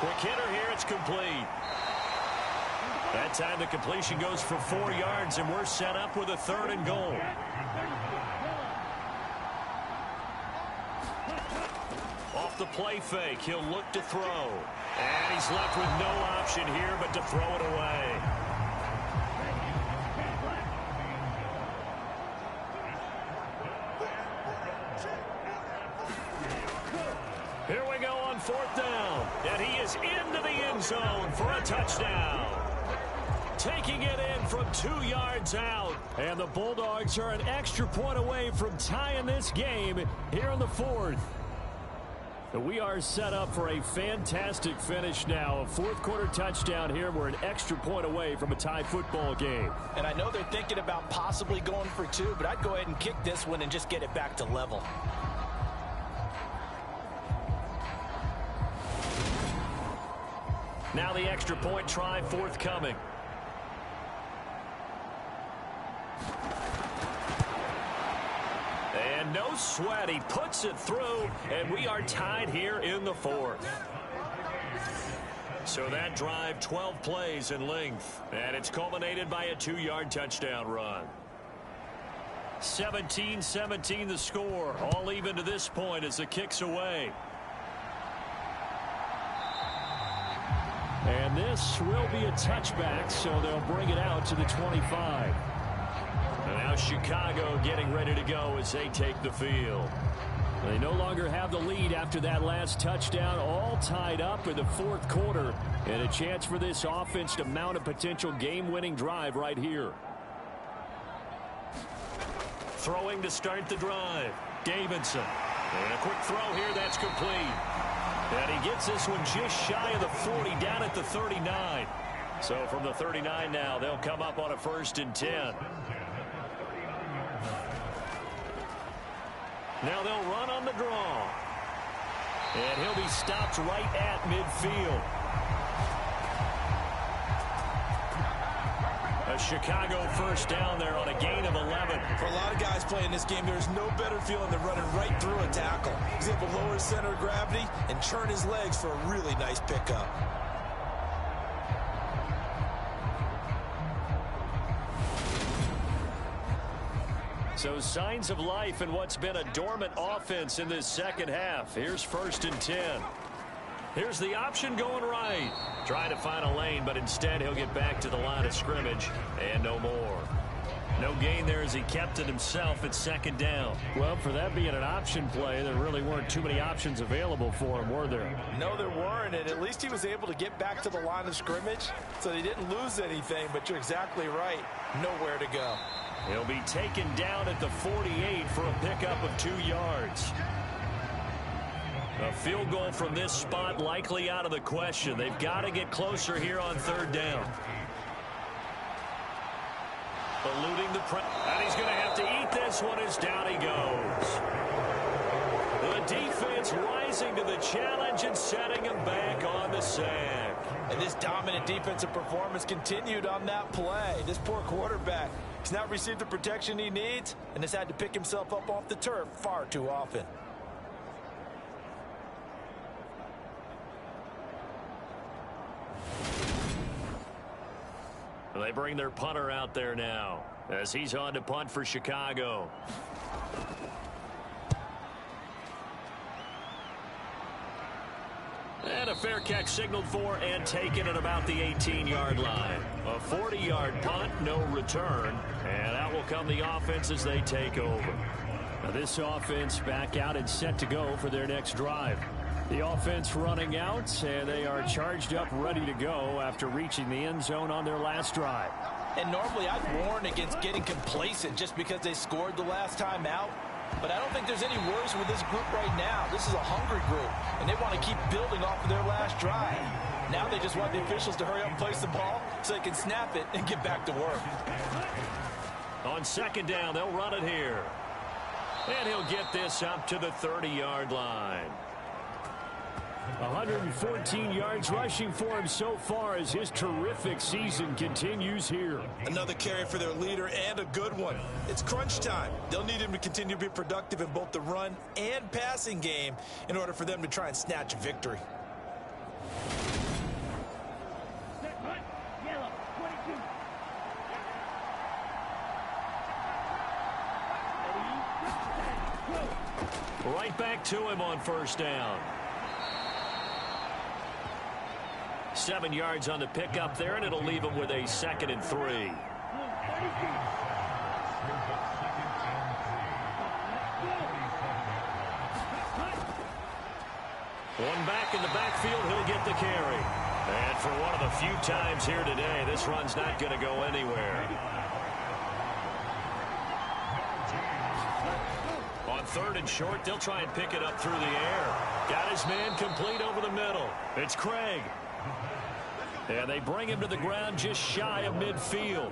Quick hitter here. It's complete. That time the completion goes for 4 yards, and we're set up with a 3rd and goal. Off the play fake, he'll look to throw. And he's left with no option here but to throw it away. Here we go on 4th down. And he is into the end zone for a touchdown. Taking it in from 2 yards out. And the Bulldogs are an extra point away from tying this game here in the 4th. We are set up for a fantastic finish now. A 4th quarter touchdown here. We're an extra point away from a tie football game. And I know they're thinking about possibly going for 2, but I'd go ahead and kick this one and just get it back to level. Now the extra point try forthcoming. And no sweat. He puts it through, and we are tied here in the 4th. So that drive, 12 plays in length, and it's culminated by a 2-yard touchdown run. 17-17 the score, all even to this point as the kick's away. And this will be a touchback, so they'll bring it out to the 25. And now Chicago getting ready to go as they take the field. They no longer have the lead after that last touchdown, all tied up in the 4th quarter. And a chance for this offense to mount a potential game-winning drive right here. Throwing to start the drive, Davidson. And a quick throw here, that's complete. And he gets this one just shy of the 40, down at the 39. So from the 39 now, they'll come up on a 1st and 10. Now they'll run on the draw. And he'll be stopped right at midfield. A Chicago 1st down there on a gain of 11. For a lot of guys playing this game, there's no better feeling than running right through a tackle. He's able to lower his center of gravity and turn his legs for a really nice pickup. So signs of life in what's been a dormant offense in this 2nd half. Here's 1st and 10. Here's the option going right. Trying to find a lane, but instead he'll get back to the line of scrimmage and no more. No gain there as he kept it himself at 2nd down. Well, for that being an option play, there really weren't too many options available for him, were there? No, there weren't, and at least he was able to get back to the line of scrimmage, so he didn't lose anything, but you're exactly right. Nowhere to go. He'll be taken down at the 48 for a pickup of 2 yards. A field goal from this spot likely out of the question. They've got to get closer here on 3rd down. Eluding the press. And he's going to have to eat this one as down he goes. The defense rising to the challenge and setting him back on the sack. And this dominant defensive performance continued on that play. This poor quarterback, he's not received the protection he needs and has had to pick himself up off the turf far too often. They bring their punter out there now as he's on to punt for Chicago. And a fair catch signaled for and taken at about the 18-yard line. A 40-yard punt, no return. And out will come the offense as they take over. Now this offense back out and set to go for their next drive. The offense running out, and they are charged up, ready to go after reaching the end zone on their last drive. And normally I'd warn against getting complacent just because they scored the last time out. But I don't think there's any worries with this group right now. This is a hungry group, and they want to keep building off of their last drive. Now they just want the officials to hurry up and place the ball so they can snap it and get back to work. On 2nd down, they'll run it here. And he'll get this up to the 30-yard line. 114 yards rushing for him so far as his terrific season continues here. Another carry for their leader and a good one. It's crunch time. They'll need him to continue to be productive in both the run and passing game in order for them to try and snatch a victory. Right back to him on first down. 7 yards on the pickup there, and it'll leave him with a 2nd and 3. One back in the backfield, he'll get the carry. And for one of the few times here today, this run's not going to go anywhere. On 3rd and short, they'll try and pick it up through the air. Got his man complete over the middle. It's Craig. And they bring him to the ground just shy of midfield.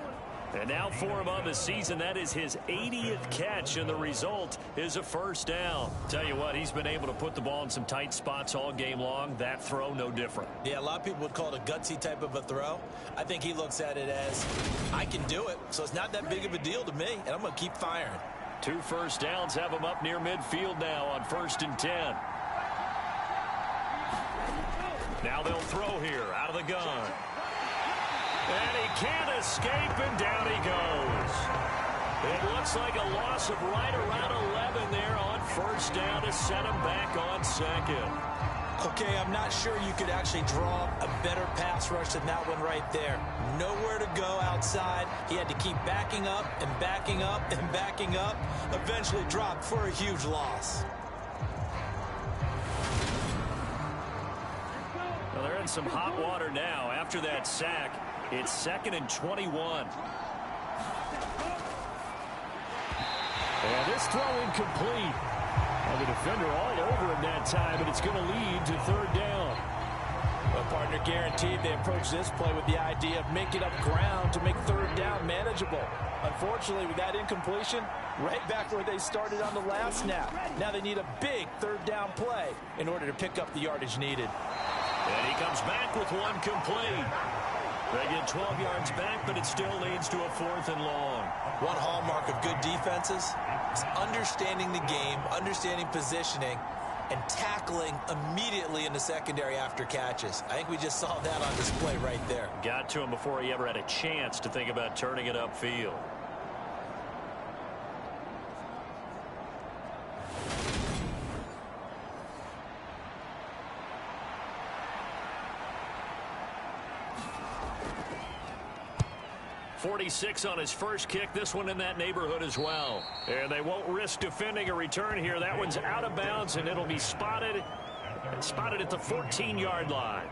And now for him on the season, that is his 80th catch, and the result is a first down. Tell you what, he's been able to put the ball in some tight spots all game long. That throw, no different. Yeah, a lot of people would call it a gutsy type of a throw. I think he looks at it as, I can do it, so it's not that big of a deal to me, and I'm going to keep firing. 2 first downs have him up near midfield now on 1st and 10. Now they'll throw here out of the gun. And he can't escape, and down he goes. It looks like a loss of right around 11 there on first down to set him back on 2nd. Okay, I'm not sure you could actually draw a better pass rush than that one right there. Nowhere to go outside. He had to keep backing up and backing up and backing up. Eventually dropped for a huge loss. Well, they're in some hot water now after that sack. It's 2nd and 21. And this throw incomplete. Well, the defender all over him that time, and it's going to lead to 3rd down. Well, partner, guaranteed they approach this play with the idea of making up ground to make 3rd down manageable. Unfortunately, with that incompletion, right back where they started on the last snap. Now they need a big 3rd down play in order to pick up the yardage needed. And he comes back with one complete. They get 12 yards back, but it still leads to a 4th and long. One hallmark of good defenses is understanding the game, understanding positioning, and tackling immediately in the secondary after catches. I think we just saw that on display right there. Got to him before he ever had a chance to think about turning it upfield. .46 on his first kick. This one in that neighborhood as well. And they won't risk defending a return here. That one's out of bounds, and it'll be spotted at the 14-yard line.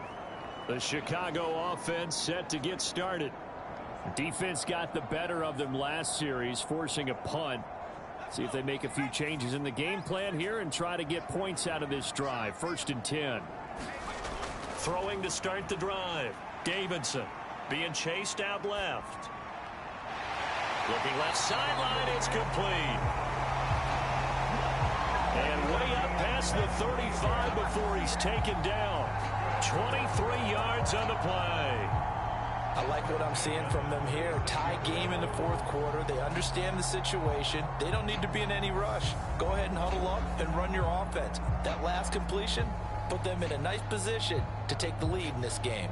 The Chicago offense set to get started. Defense got the better of them last series, forcing a punt. See if they make a few changes in the game plan here and try to get points out of this drive. 1st and 10. Throwing to start the drive. Davidson being chased out left. Looking left sideline, it's complete. And way up past the 35 before he's taken down. 23 yards on the play. I like what I'm seeing from them here. Tie game in the 4th quarter. They understand the situation. They don't need to be in any rush. Go ahead and huddle up and run your offense. That last completion put them in a nice position to take the lead in this game.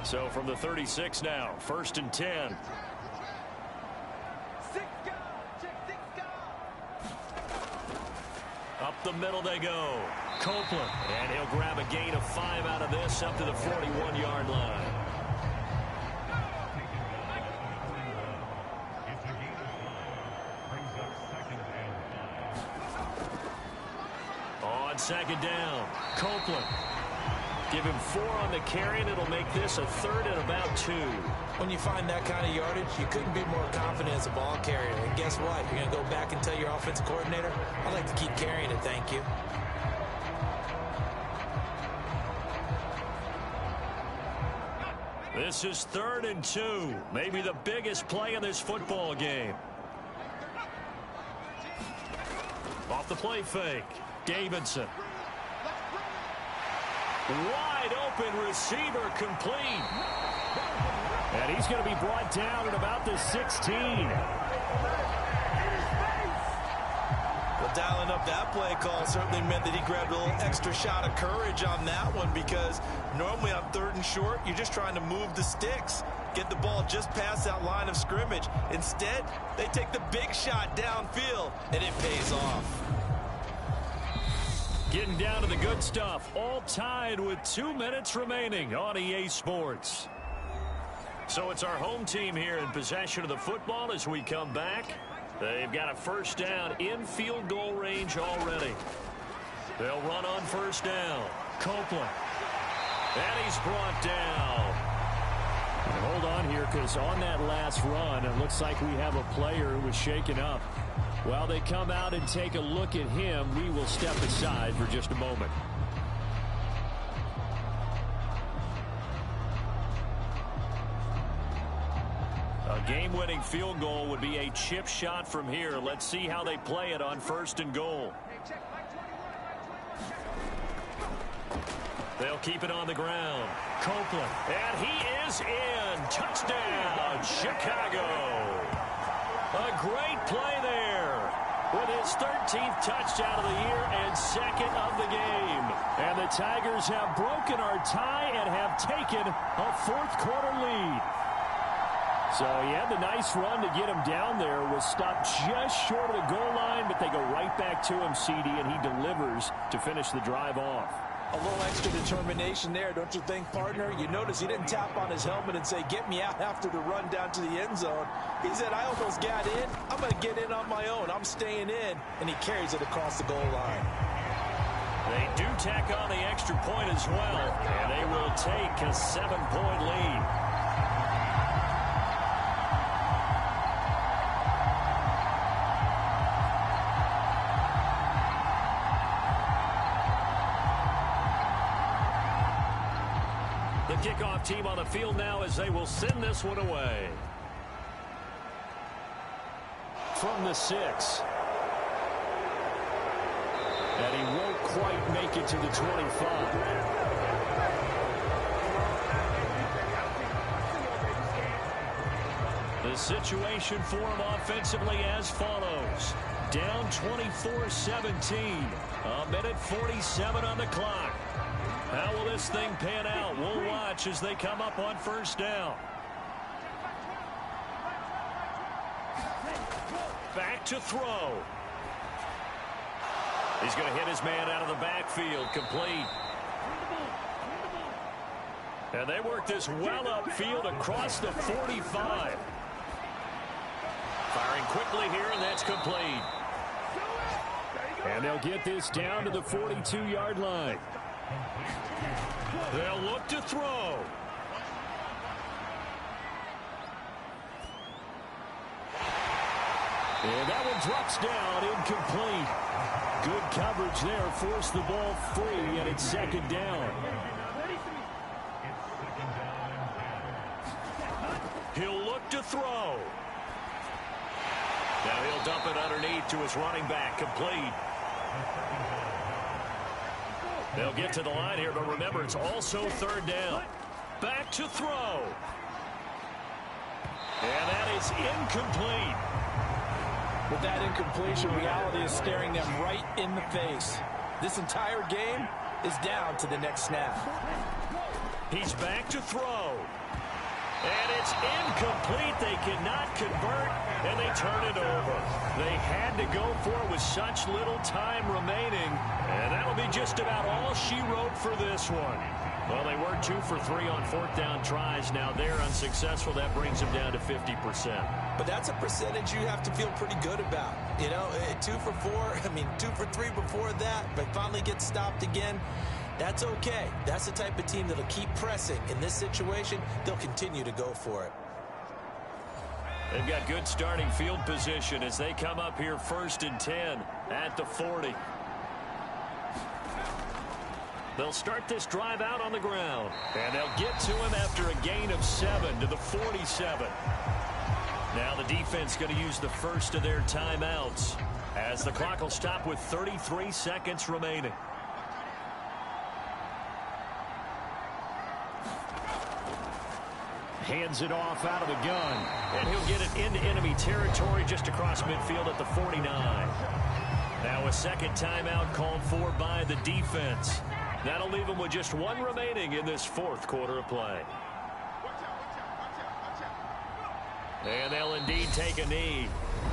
So from the 36 now, 1st and 10. Up the middle they go. Copeland, and he'll grab a gain of 5 out of this up to the 41-yard line. On 2nd down, Copeland. Give him 4 on the carry, and it'll make this a 3rd and about 2. When you find that kind of yardage, you couldn't be more confident as a ball carrier. And guess what? You're going to go back and tell your offensive coordinator, I'd like to keep carrying it, thank you. This is 3rd and 2. Maybe the biggest play in this football game. Off the play fake. Davidson. Wide open receiver complete. And he's going to be brought down at about the 16. Well, dialing up that play call certainly meant that he grabbed a little extra shot of courage on that one, because normally on 3rd and short, you're just trying to move the sticks, get the ball just past that line of scrimmage. Instead, they take the big shot downfield, and it pays off. Getting down to the good stuff, all tied with 2 minutes remaining on EA Sports. So it's our home team here in possession of the football as we come back. They've got a first down in field goal range already. They'll run on first down. Copeland. And he's brought down. And hold on here, because on that last run, it looks like we have a player who was shaken up. While they come out and take a look at him, we will step aside for just a moment. A game-winning field goal would be a chip shot from here. Let's see how they play it on 1st and goal. They'll keep it on the ground. Copeland. And he is in. Touchdown, Chicago. A great play there with his 13th touchdown of the year and 2nd of the game. And the Tigers have broken our tie and have taken a 4th quarter lead. So he had the nice run to get him down there, was stopped just short of the goal line, but they go right back to him, CD, and he delivers to finish the drive off. A little extra determination there, don't you think, partner? You notice he didn't tap on his helmet and say, get me out after the run down to the end zone. He said, I almost got in. I'm going to get in on my own. I'm staying in. And he carries it across the goal line. They do tack on the extra point as well, and they will take a 7-point lead. Kickoff team on the field now as they will send this one away. From the 6. And he won't quite make it to the 25. The situation for him offensively as follows. Down 24-17. A minute 47 on the clock. How will this thing pan out? We'll watch as they come up on first down. Back to throw. He's going to hit his man out of the backfield. Complete. And they work this well upfield across the 45. Firing quickly here, and that's complete. And they'll get this down to the 42-yard line. They'll look to throw. And that one drops down, incomplete. Good coverage there, forced the ball free, and it's 2nd down. He'll look to throw. Now he'll dump it underneath to his running back, complete. They'll get to the line here, but remember, it's also 3rd down. Back to throw. And that is incomplete. With that incompletion, reality is staring them right in the face. This entire game is down to the next snap. He's back to throw. And it's incomplete. They cannot convert, and they turn it over. They had to go for it with such little time remaining, and that'll be just about all she wrote for this one. Well, they were 2 for 3 on 4th down tries. Now they're unsuccessful. That brings them down to 50%. But that's a percentage you have to feel pretty good about. You know, 2 for 4, 2 for 3 before that, but finally get stopped again. That's okay. That's the type of team that'll keep pressing. In this situation, they'll continue to go for it. They've got good starting field position as they come up here 1st and 10 at the 40. They'll start this drive out on the ground. And they'll get to him after a gain of 7 to the 47. Now the defense going to use the first of their timeouts as the clock will stop with 33 seconds remaining. Hands it off out of the gun, and he'll get it into enemy territory just across midfield at the 49. Now a second timeout called for by the defense. That'll leave them with just one remaining in this fourth quarter of play. And they'll indeed take a knee.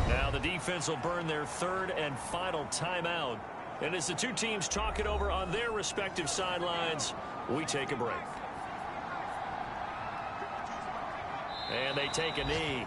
Now the defense will burn their third and final timeout. And as the two teams talk it over on their respective sidelines, we take a break. And they take a knee.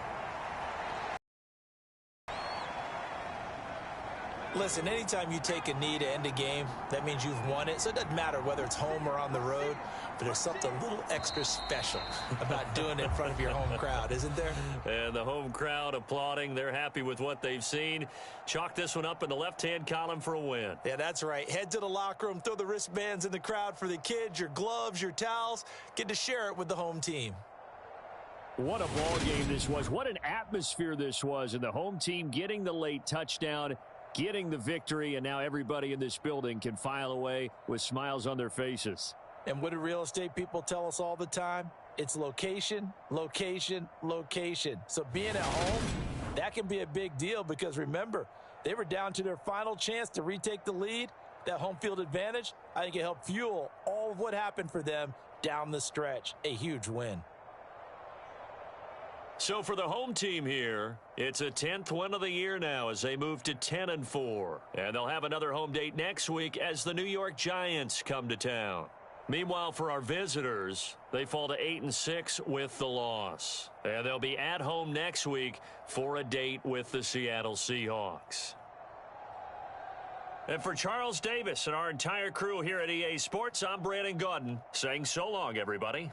Listen, anytime you take a knee to end a game, that means you've won it. So it doesn't matter whether it's home or on the road, but there's something a little extra special about doing it in front of your home crowd, isn't there? And the home crowd applauding. They're happy with what they've seen. Chalk this one up in the left-hand column for a win. Yeah, that's right. Head to the locker room, throw the wristbands in the crowd for the kids, your gloves, your towels. Get to share it with the home team. What a ball game this was. What an atmosphere this was. And the home team getting the late touchdown, getting the victory, and now everybody in this building can file away with smiles on their faces. And what do real estate people tell us all the time? It's location, location, location. So being at home, that can be a big deal because remember, they were down to their final chance to retake the lead. That home field advantage, I think it helped fuel all of what happened for them down the stretch. A huge win. So for the home team here, it's a 10th win of the year now as they move to 10-4. And they'll have another home date next week as the New York Giants come to town. Meanwhile, for our visitors, they fall to 8-6 with the loss. And they'll be at home next week for a date with the Seattle Seahawks. And for Charles Davis and our entire crew here at EA Sports, I'm Brandon Gaudin saying so long, everybody.